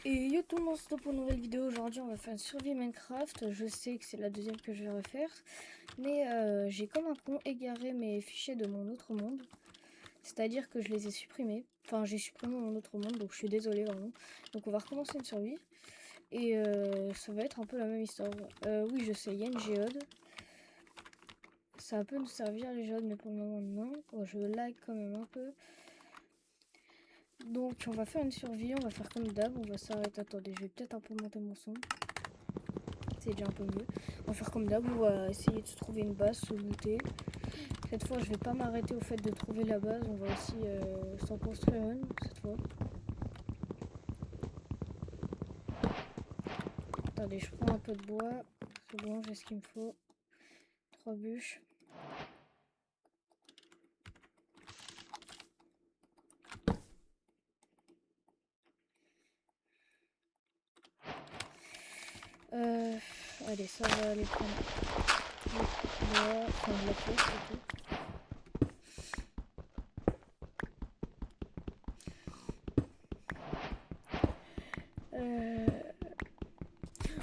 Et yo tout le monde, c'est pour une nouvelle vidéo. Aujourd'hui on va faire une survie Minecraft. Je sais que c'est la deuxième que je vais refaire, mais j'ai comme un con égaré mes fichiers de mon autre monde. C'est-à-dire que je les ai supprimés. Enfin, j'ai supprimé mon autre monde, donc je suis désolée vraiment. Donc on va recommencer une survie. Et ça va être un peu la même histoire. Oui, je sais, il y a une géode. Ça peut nous servir les géodes, mais pour le moment non. Oh, je lag quand même un peu. Donc on va faire une survie, on va faire comme d'hab, on va s'arrêter. Attendez, je vais peut-être un peu monter mon son. C'est déjà un peu mieux. On va faire comme d'hab, on va essayer de se trouver une base, se looter. Cette fois, je vais pas m'arrêter au fait de trouver la base, on va aussi s'en construire une cette fois. Attendez, je prends un peu de bois. C'est bon, j'ai ce qu'il me faut. 3 bûches. Allez, ça va aller prendre du bois, enfin de la pierre surtout.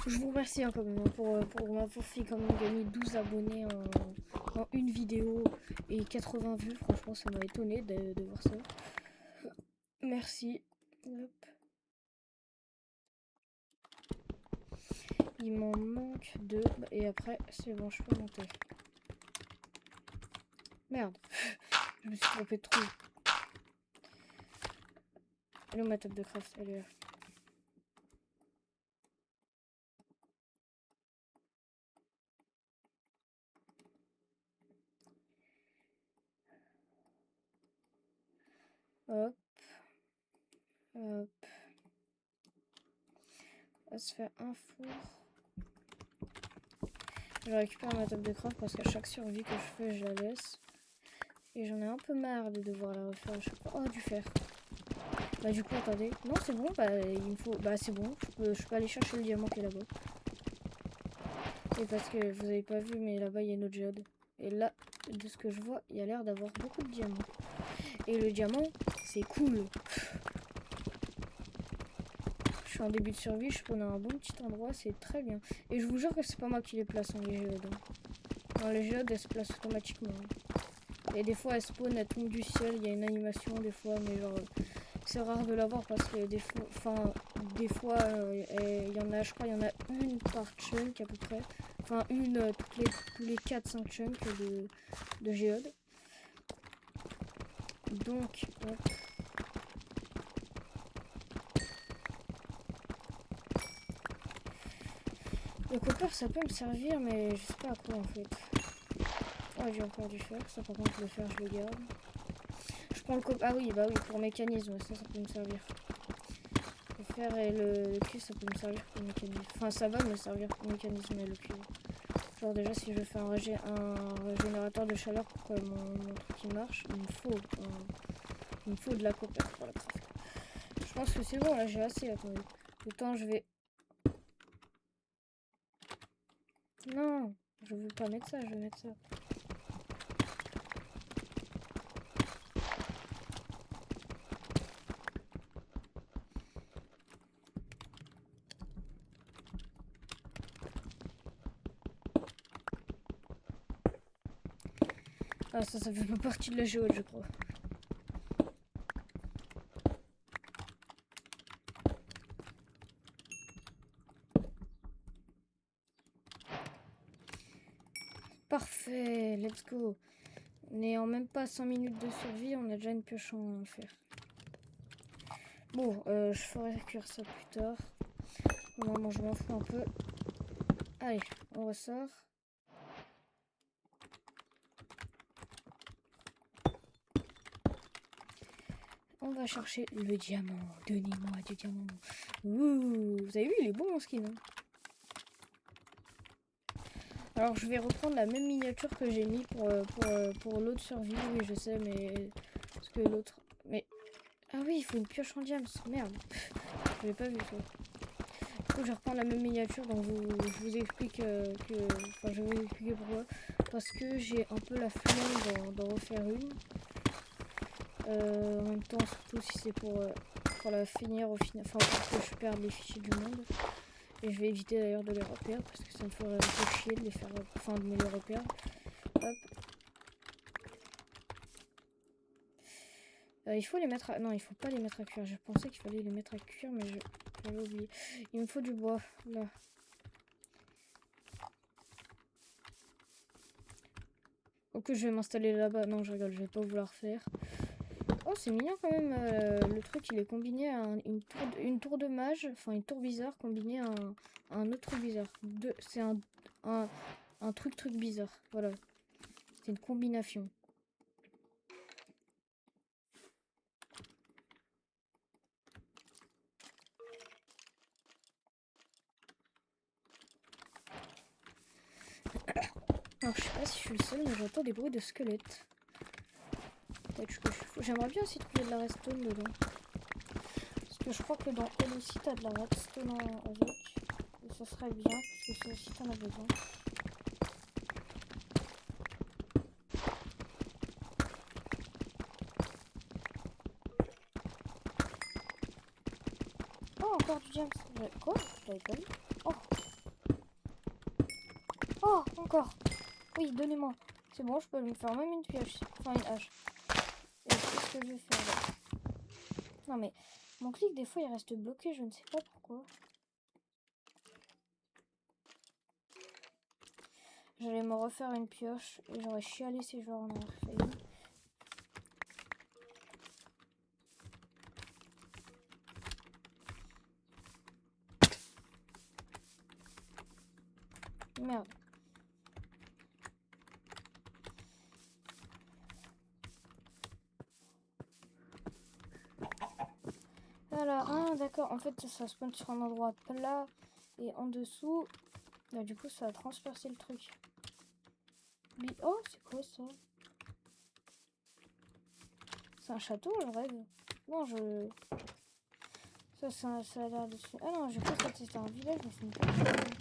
Je vous remercie hein, quand même pour m'avoir fait quand même gagner 12 abonnés en une vidéo et 80 vues. Franchement, ça m'a étonné de voir ça. Merci. Hop. Il m'en manque 2 et après c'est bon, je peux monter. Merde, je me suis trompé de trou. Elle est où ma table de craft? Elle est là. Hop. Hop. On va se faire un four. Je récupère ma table de craft parce qu'à chaque survie que je fais, je la laisse. Et j'en ai un peu marre de devoir la refaire à chaque fois. Oh, du fer. Bah du coup, attendez. Non, c'est bon, bah il me faut... Bah c'est bon, je peux aller chercher le diamant qui est là-bas. Et parce que vous avez pas vu, mais là-bas, il y a une autre géode. Et là, de ce que je vois, il y a l'air d'avoir beaucoup de diamants. Et le diamant, c'est cool. Je suis en début de survie, je spawn à un bon petit endroit, c'est très bien. Et je vous jure que c'est pas moi qui les place en les géodes. Non, les géodes, elles se placent automatiquement. Et des fois, elles spawnent, elles tombent du ciel, il y a une animation des fois, mais genre... C'est rare de l'avoir parce que des fois, il y en a, je crois, il y en a une par chunk à peu près. Enfin, une tous les 4-5 chunks de géode. Donc, hop. Le copper, ça peut me servir, mais je sais pas à quoi en fait. Oh, j'ai encore du fer. Ça, par contre, le fer, je le garde. Je prends le copper. Ah oui, bah oui, pour mécanisme, ça peut me servir. Le fer et le cuivre, ça peut me servir pour mécanisme. Enfin, ça va me servir pour mécanisme et le cuivre. Genre déjà si je fais un régénérateur de chaleur pour que mon truc il marche, il me faut de la copper pour la craft. Je pense que c'est bon là, j'ai assez. Attendez. Autant je vais... Non, je veux pas mettre ça, je vais mettre ça. Ah ça fait pas partie de la géode je crois. Parfait, let's go. On est en même pas 5 minutes de survie, on a déjà une pioche en fer. Bon, je ferai cuire ça plus tard. Au moment je m'en fous un peu. Allez, on ressort. On va chercher le diamant. Donnez-moi du diamant. Ouh, vous avez vu, il est bon mon skin. Hein. Alors je vais reprendre la même miniature que j'ai mis pour l'autre survie. Oui, je sais, mais... Parce que l'autre... Mais... Ah oui, il faut une pioche en diamant. Merde. Je l'ai pas vu ça. Du coup, je reprends la même miniature. Donc je vous explique que... Enfin, je vais vous expliquer pourquoi. Parce que j'ai un peu la flemme d'en refaire une. En même temps, surtout si c'est pour... pour la finir au final, enfin pour que je perde les fichiers du monde. Et je vais éviter d'ailleurs de les repérer parce que ça me ferait un peu chier de les faire, enfin de me les repérer. Hop. Il faut les mettre à... Non, il faut pas les mettre à cuire. Je pensais qu'il fallait les mettre à cuire, mais j'avais oublié. Il me faut du bois, là. Ok, je vais m'installer là-bas. Non, je rigole, je vais pas vouloir faire. Oh, c'est mignon quand même. Le truc, il est combiné à une tour de mage. Enfin, une tour bizarre combinée à un autre truc bizarre. C'est un truc bizarre. Voilà. C'est une combination. Alors, je sais pas si je suis le seul, mais j'entends des bruits de squelettes. Peut-être que j'aimerais bien aussi trouver de la redstone dedans. Parce que je crois que dans elle aussi, t'as de la redstone avec. Et ça serait bien, parce que ça aussi, t'en as besoin. Oh, encore du diamant. Quoi? Je l'avais pas vu. Oh. Oh, encore. Oui, donnez-moi. C'est bon, je peux me faire même une pioche. Enfin, une hache. Et qu'est-ce que je vais faire là? Non, mais mon clic, des fois, il reste bloqué. Je ne sais pas pourquoi. J'allais me refaire une pioche. Et j'aurais chialé si je en aurais fait une. Merde. Alors, ah, d'accord. En fait, ça spawn sur un endroit plat. Et en dessous, bah, du coup, ça a transpercé le truc. Oh, c'est quoi ça? C'est un château, je rêve. Non, ça a l'air de... Ah non, j'ai cru que c'était un village, mais c'est une petite...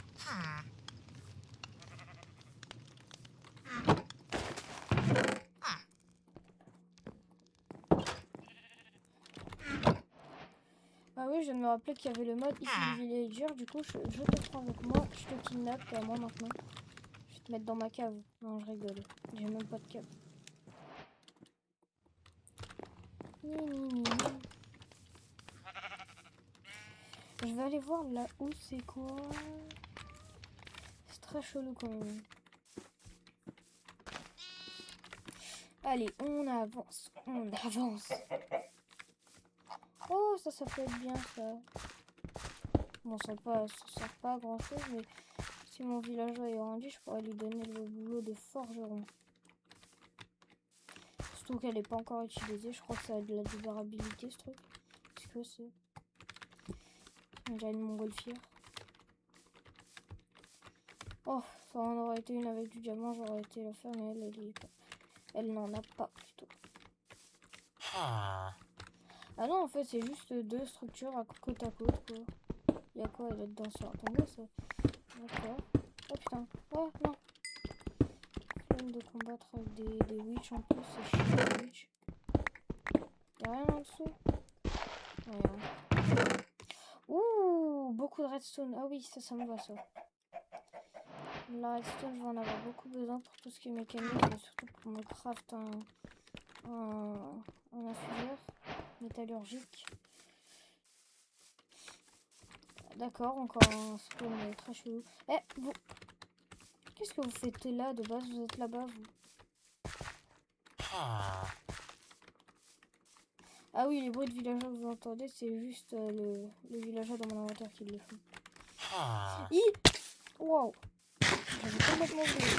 Ah oui, je viens de me rappeler qu'il y avait le mode ici du villager. Du coup, je te prends avec moi. Je te kidnappe, à moi maintenant. Je vais te mettre dans ma cave. Non, je rigole. J'ai même pas de cave. Je vais aller voir là où c'est quoi. C'est très chelou quand même. Allez, on avance. On avance. Oh, ça peut être bien ça. Bon, ça sert pas à grand chose, mais si mon villageois est grandi, je pourrais lui donner le boulot de forgeron. Surtout qu'elle n'est pas encore utilisée, je crois que ça a de la durabilité ce truc. Qu'est-ce que c'est? On dirait une montgolfière. Oh, ça en aurait été une avec du diamant, j'aurais été la faire, mais elle n'en a pas plutôt. Ah non, en fait, c'est juste deux structures à côte quoi. Il y a quoi là-dedans? C'est un tombeau, ça? D'accord. Oh putain. Oh non. Flemme de combattre avec des witch en plus, c'est chiant les witch. Y'a rien en dessous? Rien. Ouh, beaucoup de redstone. Ah oui, ça me va ça. La redstone, je vais en avoir beaucoup besoin pour tout ce qui est mécanique, mais surtout pour me craft un infuseur métallurgique. D'accord, encore un spawn très chelou. Eh, vous... Qu'est-ce que vous faites là de base? Vous êtes là-bas, vous? Ah oui, les bruits de villageois que vous entendez, c'est juste les villageois dans mon inventaire qui le font. Wow! J'avais complètement oublié.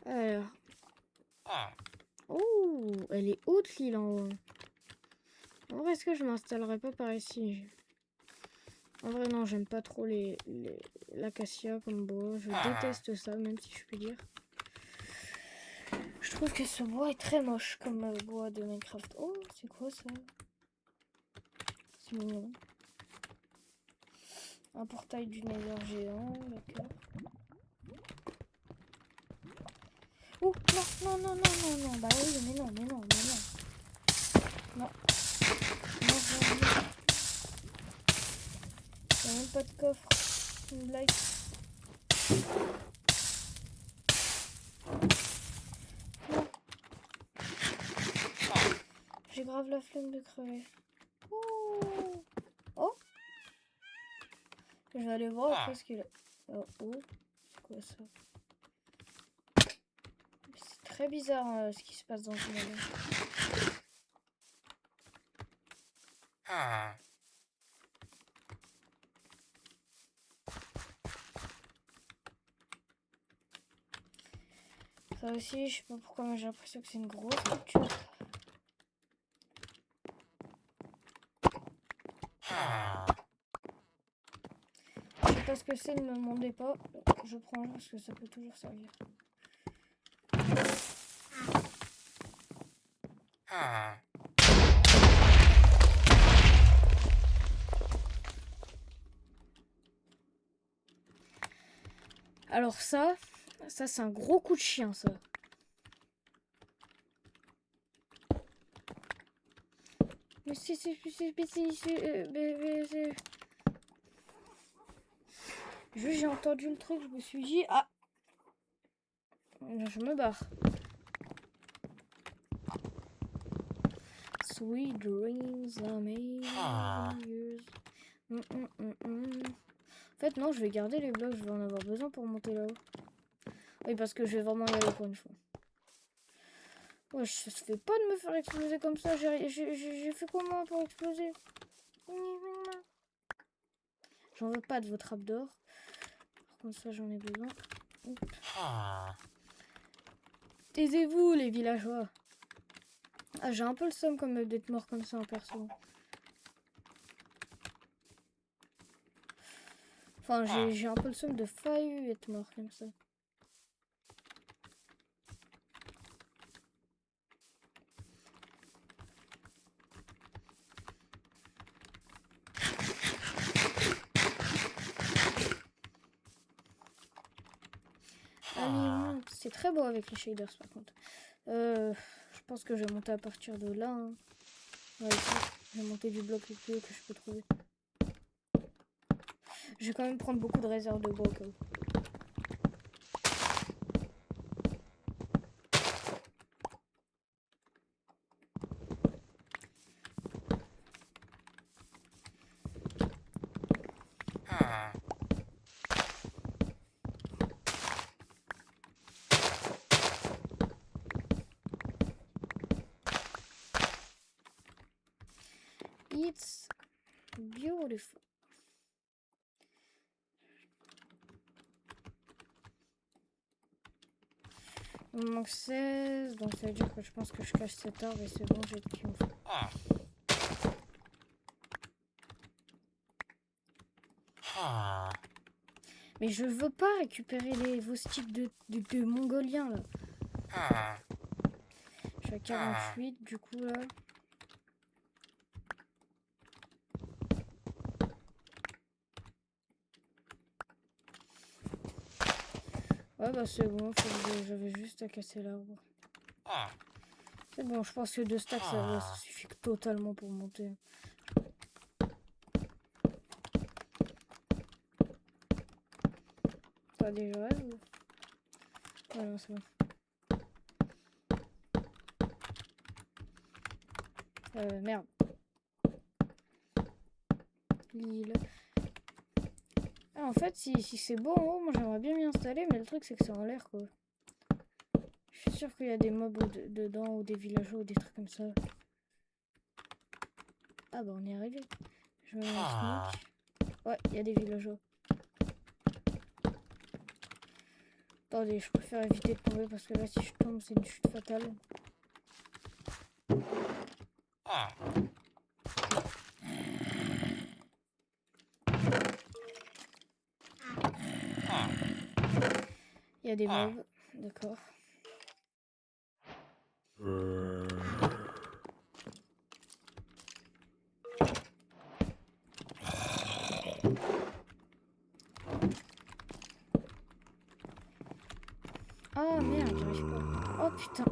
Alors. Oh, elle est haute l'île en haut. En vrai, est-ce que je m'installerai pas par ici? En vrai, non, j'aime pas trop l'acacia comme bois. Je déteste ça, même si je puis dire. Je trouve que ce bois est très moche comme bois de Minecraft. Oh, c'est quoi ça? C'est mignon. Un portail du Nether géant, d'accord. Oh, non, non, non, non, non, non. Bah oui, mais non, mais non, mais non. Non. Non, non, non. Il n'y a même pas de coffre. C'est une blague. Non. J'ai grave la flemme de crever. Oh. Oh. Je vais aller voir après ce qu'il a. Oh, oh. C'est quoi ça? C'est très bizarre ce qui se passe dans ce monde. Ça aussi, je sais pas pourquoi, mais j'ai l'impression que c'est une grosse structure. Je sais pas ce que c'est, ne me demandez pas. Je prends parce que ça peut toujours servir. Alors ça c'est un gros coup de chien, ça. Mais c'est... Juste j'ai entendu le truc, je me suis dit, ah, je me barre. Sweet dreams are made of yours. En fait, non, je vais garder les blocs, je vais en avoir besoin pour monter là-haut. Oui, parce que je vais vraiment y aller pour une fois. Ouais, ça se fait pas de me faire exploser comme ça. J'ai fait comment pour exploser? J'en veux pas de vos trappes d'or. Par contre, ça, j'en ai besoin. Taisez-vous, les villageois. Ah, j'ai un peu le seum comme d'être mort comme ça en perso. Enfin, j'ai un peu le seum de faillir être mort comme ça. Allez, c'est très beau avec les shaders par contre. Je pense que je vais monter à partir de là. Hein. Ouais, ici, je vais monter du bloc le plus haut que je peux trouver. Je vais quand même prendre beaucoup de réserves de bois au cas où. It's beautiful. Il me manque 16, donc ça veut dire que je pense que je cache cet arbre et c'est bon, j'ai tout qu'il me faut. Mais je veux pas récupérer vos sticks de mongoliens là. Je suis à 48 du coup là. Ouais bah c'est bon, j'avais juste à casser l'arbre. C'est bon, je pense que 2 stacks ça suffit totalement pour monter. T'as déjà rêve ou... Ouais non c'est bon. Merde. L'île. Ah, en fait, si c'est beau en haut, moi j'aimerais bien m'y installer, mais le truc c'est que c'est en l'air quoi. Je suis sûre qu'il y a des mobs dedans ou des villageois ou des trucs comme ça. Ah bah on est arrivé. Je me mets un sneak. Ouais, il y a des villageois. Attendez, je préfère éviter de tomber parce que là si je tombe c'est une chute fatale. Il y a des mobs, d'accord. Ah merde, j'arrive pas. Oh putain.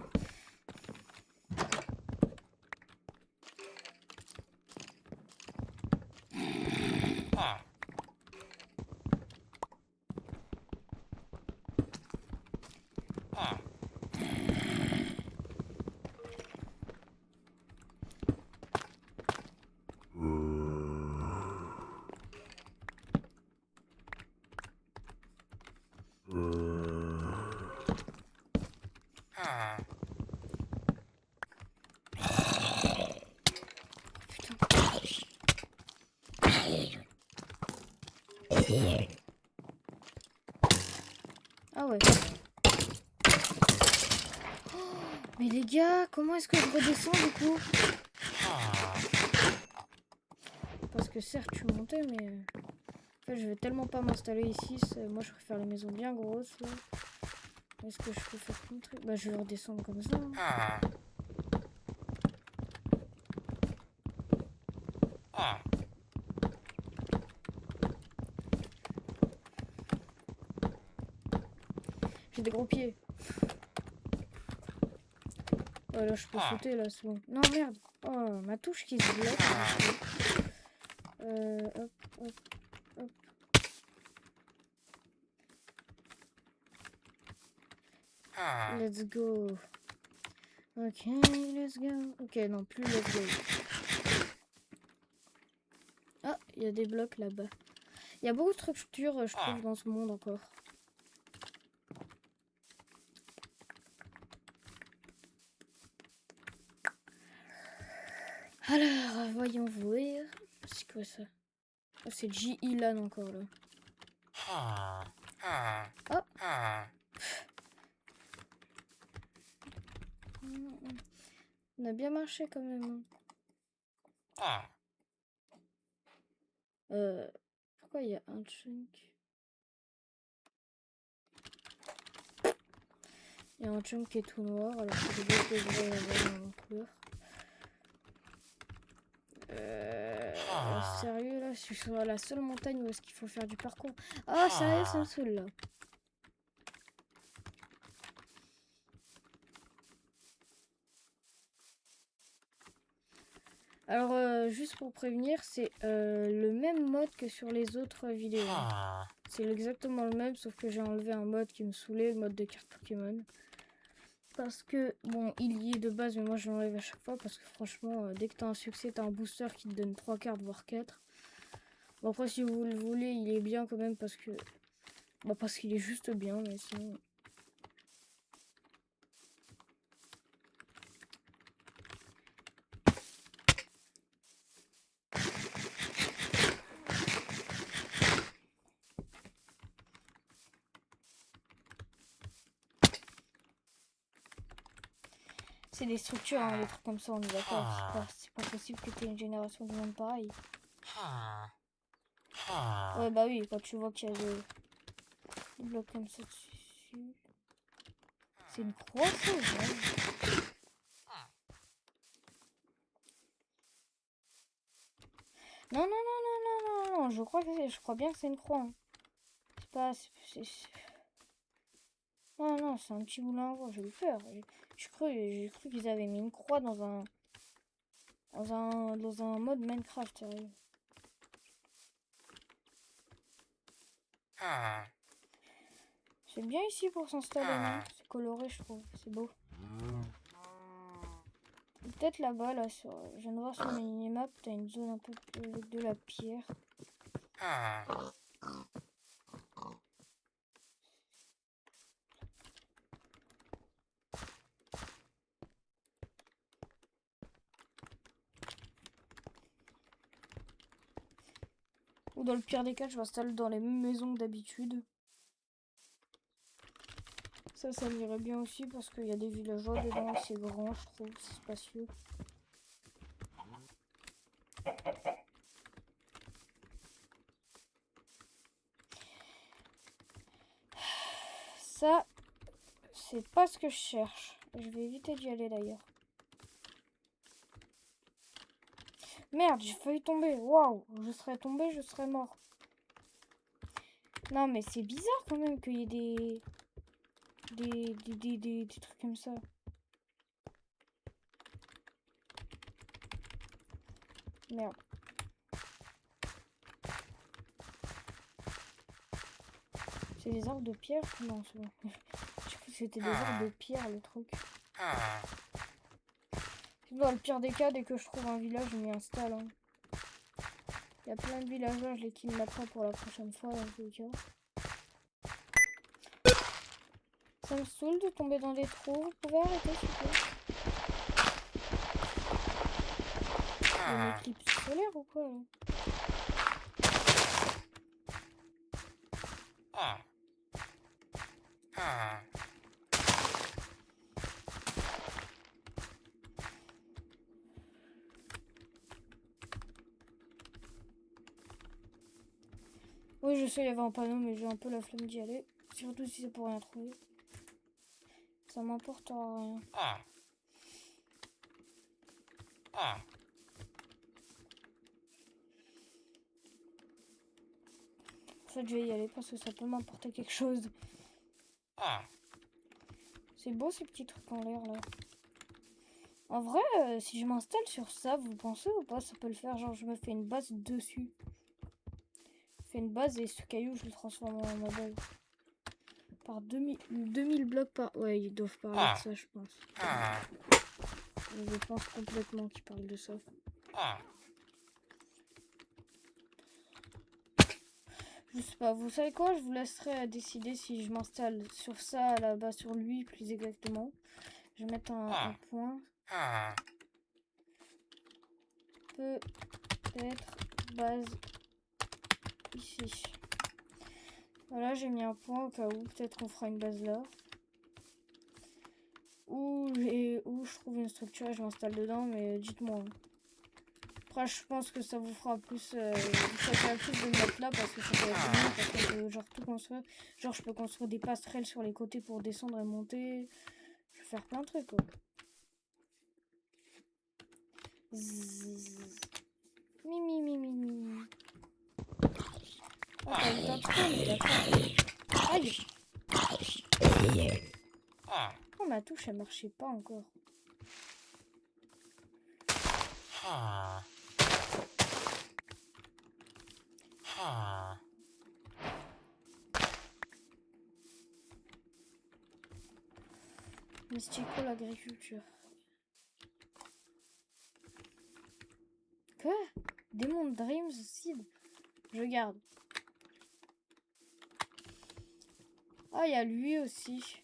Ah ouais. Oh, mais les gars, comment est-ce que je redescends du coup? Parce que certes, je suis montée, mais... En fait, je vais tellement pas m'installer ici. Moi, je préfère les maisons bien grosses. Est-ce que je peux faire un truc? Bah, je vais redescendre comme ça. J'ai des gros pieds. Oh là, je peux sauter là, c'est bon. Non, merde. Oh, ma touche qui se bloque. Hop, hop, hop. Let's go. Ok, let's go. Ok, non, plus let's go. Ah, il y a des blocs là-bas. Il y a beaucoup de structures, je trouve, dans ce monde encore. Alors, voyons voir. C'est quoi ça? Oh, c'est J-Ilan encore là. Oh. On a bien marché quand même. Pourquoi il y a un chunk? Il y a un chunk qui est tout noir alors que les autres devraient avoir en couleur. Sérieux là, je suis sur la seule montagne où est-ce qu'il faut faire du parcours. Ah, sérieux, ça me saoule là. Alors, juste pour prévenir, c'est le même mode que sur les autres vidéos. C'est exactement le même, sauf que j'ai enlevé un mode qui me saoulait, le mode de carte Pokémon. Parce que, bon, il y est de base, mais moi je l'enlève à chaque fois parce que franchement, dès que t'as un succès, t'as un booster qui te donne 3 cartes, voire 4. Bon, après, si vous le voulez, il est bien quand même parce que... Bon, parce qu'il est juste bien, mais sinon... C'est des structures, hein, des trucs comme ça, on est d'accord. C'est pas possible que tu aies une génération de monde pareil. Ouais, bah oui, quand tu vois qu'il y a des blocs comme ça dessus. C'est une croix, ça, ouais. Non, non, non, non, non, non, je crois bien que c'est une croix. Hein. C'est pas... Non, non, c'est un petit moulin à voix, j'ai eu peur. J'ai cru qu'ils avaient mis une croix dans un... Dans un mode Minecraft, sérieux. C'est bien ici pour s'installer, non? C'est coloré, je trouve. C'est beau. Peut-être là-bas, là, sur... je viens de voir sur le minimap, t'as une zone un peu avec de la pierre. Ou dans le pire des cas, je m'installe dans les mêmes maisons que d'habitude. Ça m'irait bien aussi parce qu'il y a des villageois dedans, c'est grand, je trouve, c'est spacieux. Ça, c'est pas ce que je cherche. Je vais éviter d'y aller d'ailleurs. Merde, j'ai failli tomber. Waouh, je serais tombé, je serais mort. Non, mais c'est bizarre quand même qu'il y ait des... des trucs comme ça. Merde. C'est des arbres de pierre? Non, c'est bon. Je crois que c'était des arbres de pierre, le truc. Dans le pire des cas, dès que je trouve un village, je m'y installe. Hein. Il y a plein de villageois, je les kill après pour la prochaine fois, dans tous les cas. Ça me saoule de tomber dans des trous. Vous pouvez arrêter, s'il vous plaît? Il y a une éclipse solaire ou quoi, là? Oui, je sais, il y avait un panneau, mais j'ai un peu la flemme d'y aller. Surtout si c'est pour rien trouver. Ça m'importera rien. En fait, je vais y aller parce que ça peut m'apporter quelque chose. C'est beau ces petits trucs en l'air là. En vrai, si je m'installe sur ça, vous pensez ou pas, ça peut le faire? Genre, je me fais une base dessus. Je fais une base et ce caillou, je le transforme en ma base. Par 2000 blocs par... Ouais, ils doivent parler de ça, je pense. Je pense complètement qu'ils parlent de ça. Je sais pas, vous savez quoi? Je vous laisserai décider si je m'installe sur ça, là-bas, sur lui, plus exactement. Je vais mettre un point. Peut-être base ici. Voilà, j'ai mis un point au cas où. Peut-être qu'on fera une base là. Où je trouve une structure et je m'installe dedans, mais dites-moi. Après, je pense que ça vous fera plus. Ça fait plus de me mettre là parce que ça peut être bien. Parce que je peux genre tout construire. Genre, je peux construire des passerelles sur les côtés pour descendre et monter. Je vais faire plein de trucs quoi. Zzz. Mi. Oh, t'as eu un truc, d'accord. Aïe. Oh, ma touche, elle marchait pas encore. Mystico, l'agriculture. Quoi? Demon Dreams Seed. Je garde. Ah, il y a lui aussi.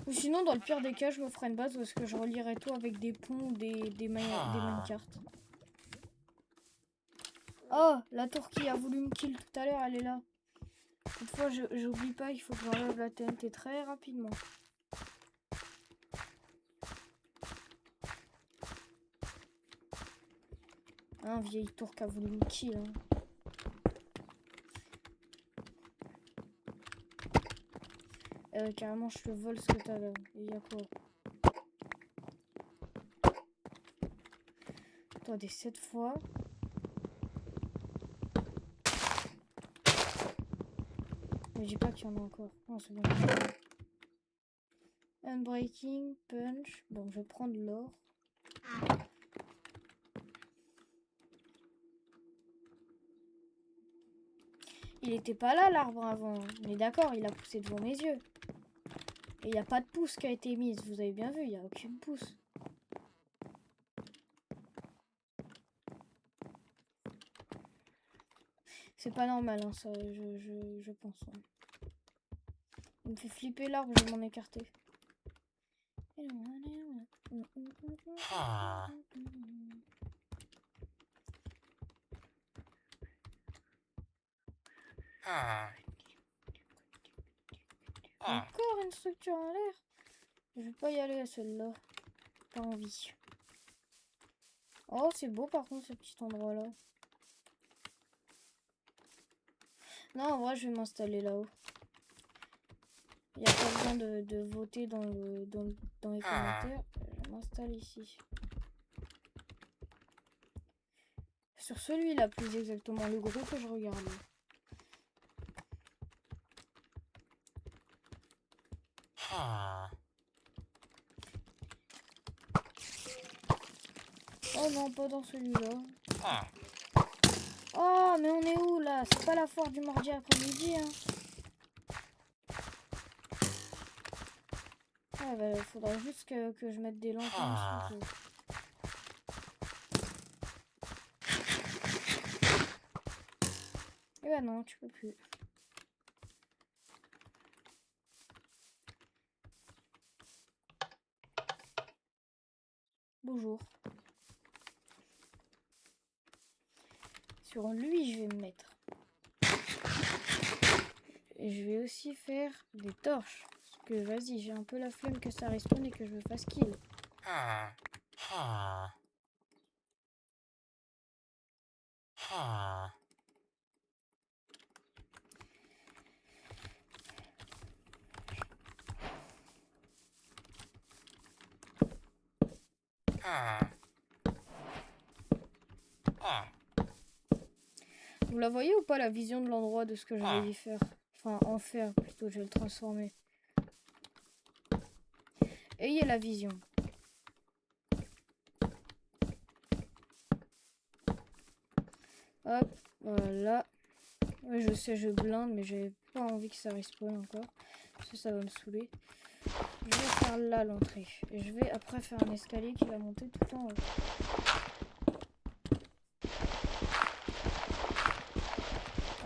Ou sinon, dans le pire des cas, je me ferai une base parce que je relierai tout avec des ponts ou des minecarts. Oh, la tour qui a voulu me kill tout à l'heure, elle est là. Cette fois, j'oublie pas, il faut que j'enlève la TNT très rapidement. Un vieille tour qui a voulu me kill. Hein. Carrément, je te vole ce que t'as là. Il y a quoi? Attendez, 7 fois. Mais je dis pas qu'il y en a encore. Non, c'est bon. Unbreaking, punch. Bon, je vais prendre l'or. Il était pas là l'arbre avant. Mais d'accord, il a poussé devant mes yeux. Et il n'y a pas de pouce qui a été mise. Vous avez bien vu, il n'y a aucune pouce. C'est pas normal, hein, ça, je pense. Ouais. Il me fait flipper l'arbre, je vais m'en écarter. Encore une structure en l'air. Je vais pas y aller à celle-là. Pas envie. Oh, c'est beau par contre ce petit endroit-là. Non, en vrai, je vais m'installer là-haut. Il n'y a pas besoin de voter dans les commentaires. Je m'installe ici. Sur celui-là, plus exactement, le gros que je regarde. non, pas dans celui-là. Oh, mais on est où là? C'est pas la foire du mardi après-midi, hein. Ah, bah, faudra juste que je mette des lampes en dessous. Et bah non, tu peux plus. Bonjour. Sur lui, je vais me mettre. Et je vais aussi faire des torches. Parce que vas-y, j'ai un peu la flemme que ça respawn et que je me fasse kill. Vous la voyez ou pas, la vision de l'endroit de ce que je vais y faire? Enfin, en faire plutôt, je vais le transformer. Ayez la vision. Hop, voilà. Ouais, je sais, je blinde, mais j'ai pas envie que ça respawn encore. Parce que ça va me saouler. Je vais faire là l'entrée. Et je vais après faire un escalier qui va monter tout en haut.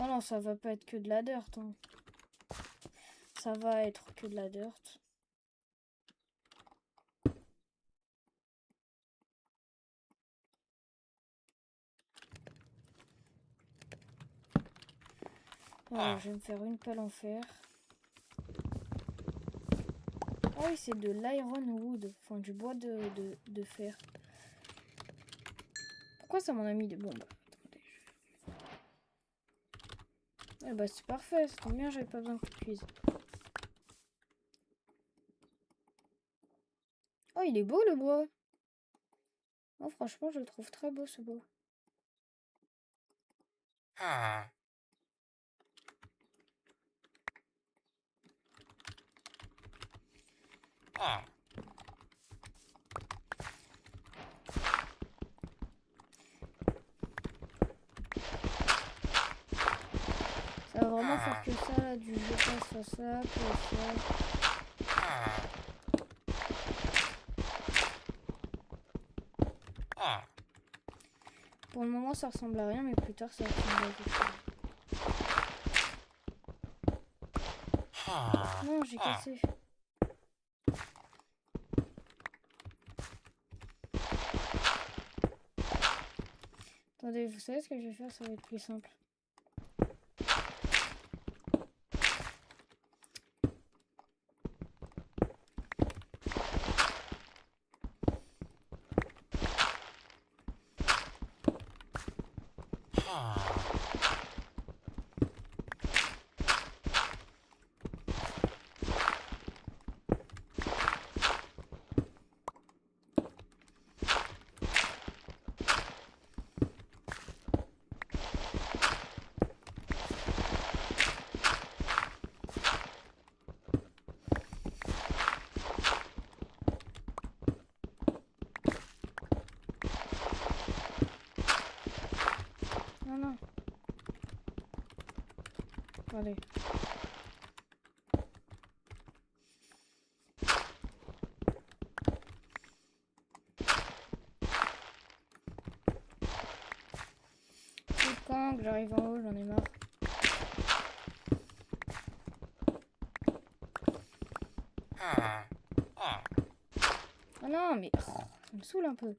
Oh non, ça va pas être que de la dirt. Hein. Ça va être que de la dirt. Alors, je vais me faire une pelle en fer. Ah oui, c'est de l'iron wood. Enfin, du bois de fer. Pourquoi ça m'en a mis de... Bon, bah, attendez. Eh bah, c'est parfait. Ça tombe bien, j'avais pas besoin de cuise. Oh, il est beau, le bois. Oh, franchement, je le trouve très beau, ce bois. Ça va vraiment faire que ça, là, du je passe à ça, puis à ça. Pour le moment, ça ressemble à rien, mais plus tard, ça ressemble à quelque chose. Non, j'ai cassé. Attendez, vous savez ce que je vais faire? Ça va être plus simple. Non, non. Attendez. C'est quand que j'arrive en haut, j'en ai marre. Oh non, mais ça me saoule un peu.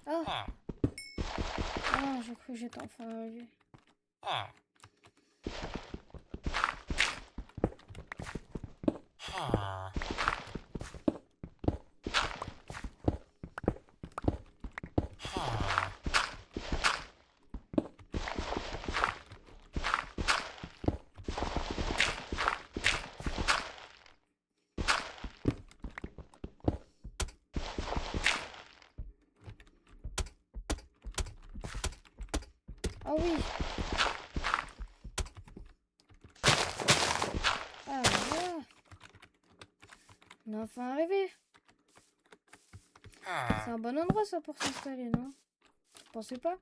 Ah, ah, j'ai cru que j'étais enfin arrivé. Ah oui. est enfin arrivé. C'est un bon endroit ça pour s'installer, non? Vous pensez pas?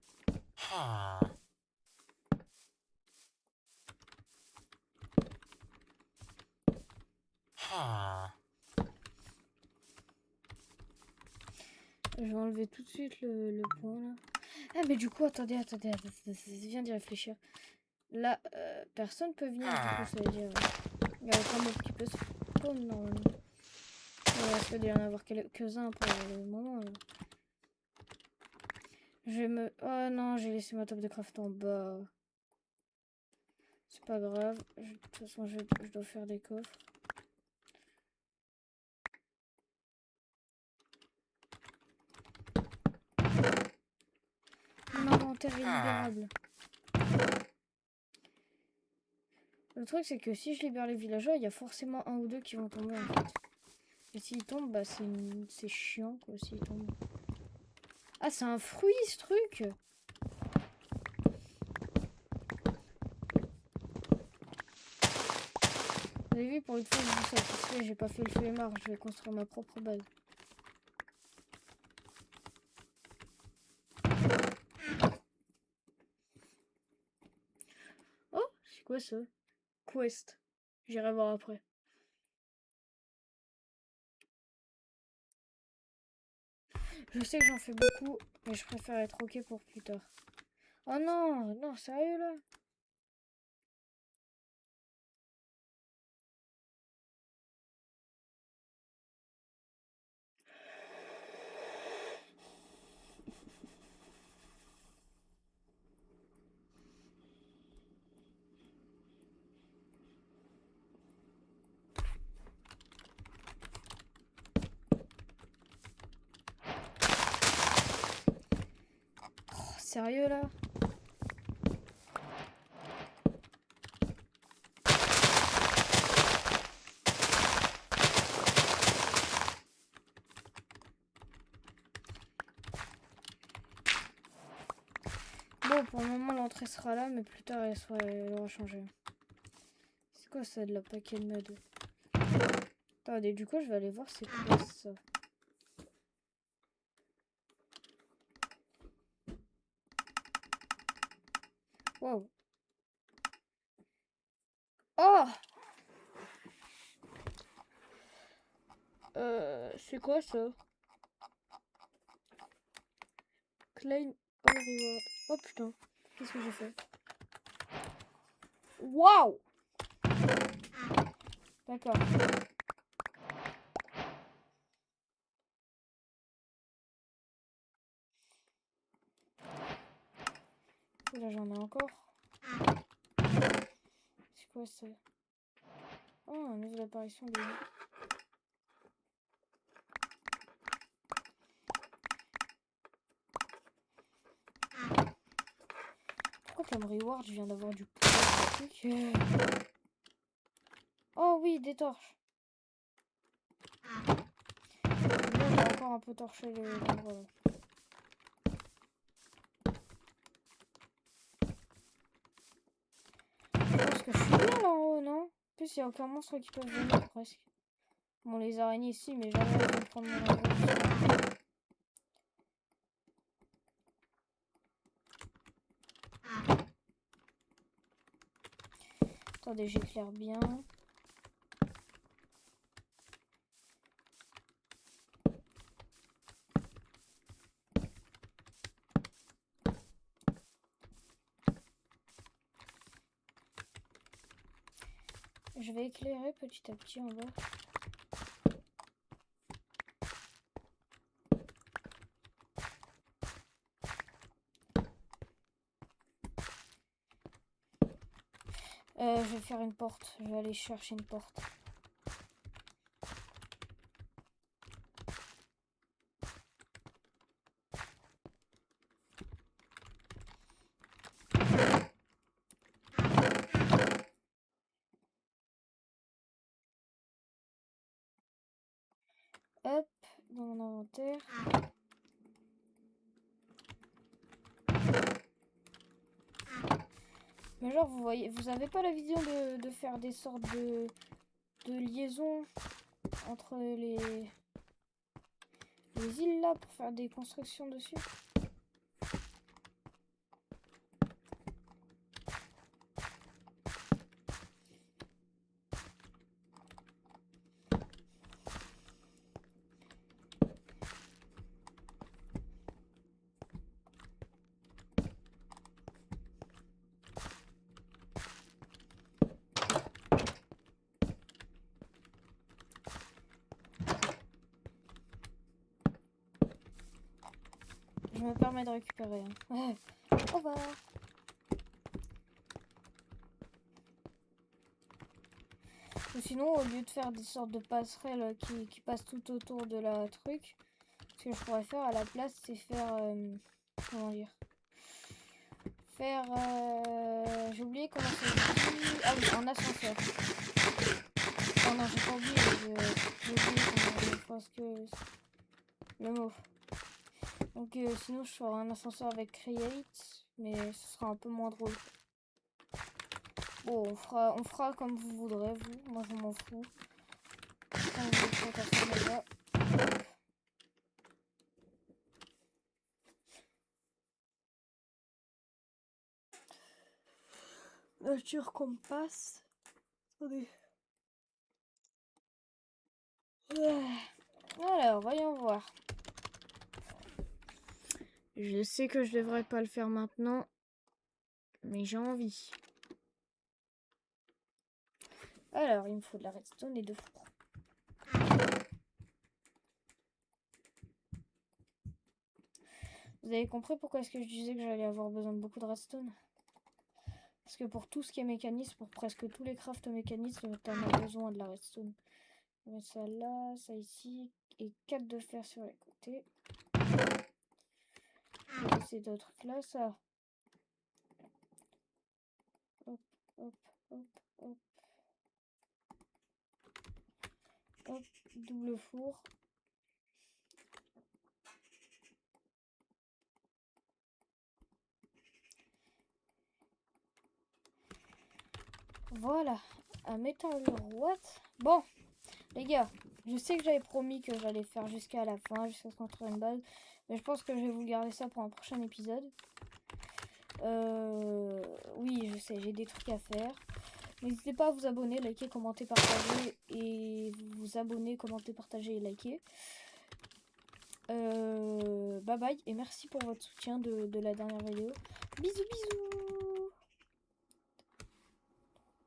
Je vais enlever tout de suite le point là. Ah mais du coup, attendez, je viens d'y réfléchir. Là, personne peut venir, du coup ça veut dire... il y a aucun mob qui peut se spawn normalement. Ouais, ça doit y en avoir quelques-uns pour le moment. Là. Je vais me... Oh non, j'ai laissé ma table de craft en bas. C'est pas grave. De toute façon, je dois faire des coffres. Mon inventaire est libérable. Le truc, c'est que si je libère les villageois, il y a forcément un ou deux qui vont tomber en fait. Et s'ils tombent, bah c'est chiant quoi s'ils tombent. Ah, c'est un fruit ce truc! Vous avez vu, pour une fois, je dis ça, parce que j'ai pas fait le flemmard, je vais construire ma propre base. Oh, c'est quoi ça? Quest. J'irai voir après. Je sais que j'en fais beaucoup, mais je préfère être ok pour plus tard. Oh non, non, sérieux là? Oh, sérieux là? Bon, pour le moment, l'entrée sera là, mais plus tard, elle aura changé. C'est quoi ça, de la paquet de mode? Attendez, du coup, je vais aller voir c'est quoi ça. Wow. Oh! C'est quoi ça? Claim all reward. Oh putain, qu'est-ce que j'ai fait? Waouh! D'accord. Là, j'en ai encore. C'est quoi ça? Oh, une nouvelle apparition de... Pourquoi comme reward, je viens d'avoir du truc Oh oui, des torches. Là, j'ai encore un peu torché l'endroit là. Je pense que je suis bien là en haut, non? En plus, il n'y a aucun monstre qui peut venir presque. Bon, les araignées ici, mais jamais elles vont prendre mon endroit. Attendez, j'éclaire bien. Je vais éclairer petit à petit en bas. Je vais faire une porte. Je vais aller chercher une porte. Hop, dans mon inventaire. Mais genre, vous voyez, vous avez pas la vision de faire des sortes de liaisons entre les îles là pour faire des constructions dessus. Je me permets de récupérer. Hein. Au revoir. Ou sinon, au lieu de faire des sortes de passerelles qui passent tout autour de la truc, ce que je pourrais faire à la place, c'est faire... comment dire? Faire... j'ai oublié comment ça se dit. Ah oui, un ascenseur. Oh non, j'ai pas oublié. J'ai oublié comment... parce que... le mot. Donc sinon, je ferai un ascenseur avec Create, mais ce sera un peu moins drôle. Bon, on fera comme vous voudrez, vous. Moi, je m'en fous. Quand vous êtes à faire là. Nature qu'on passe. Attendez. Alors, voyons voir. Je sais que je devrais pas le faire maintenant, mais j'ai envie. Alors, il me faut de la redstone et 2 fours. Vous avez compris pourquoi est-ce que je disais que j'allais avoir besoin de beaucoup de redstone? Parce que pour tout ce qui est mécanisme, pour presque tous les crafts mécanismes, tu en as besoin de la redstone. On va mettre ça là, ça ici, et 4 de fer sur les côtés. Je vais laisser d'autres trucs là, ça. Hop, hop, hop, hop. Hop, double four. Voilà, un métal what? Bon, les gars, je sais que j'avais promis que j'allais faire jusqu'à la fin, jusqu'à ce qu'on trouve une base. Mais je pense que je vais vous garder ça pour un prochain épisode. Oui, je sais, j'ai des trucs à faire. N'hésitez pas à vous abonner, liker, commenter, partager. Et vous abonner, commenter, partager et liker. Bye bye et merci pour votre soutien de la dernière vidéo. Bisous bisous.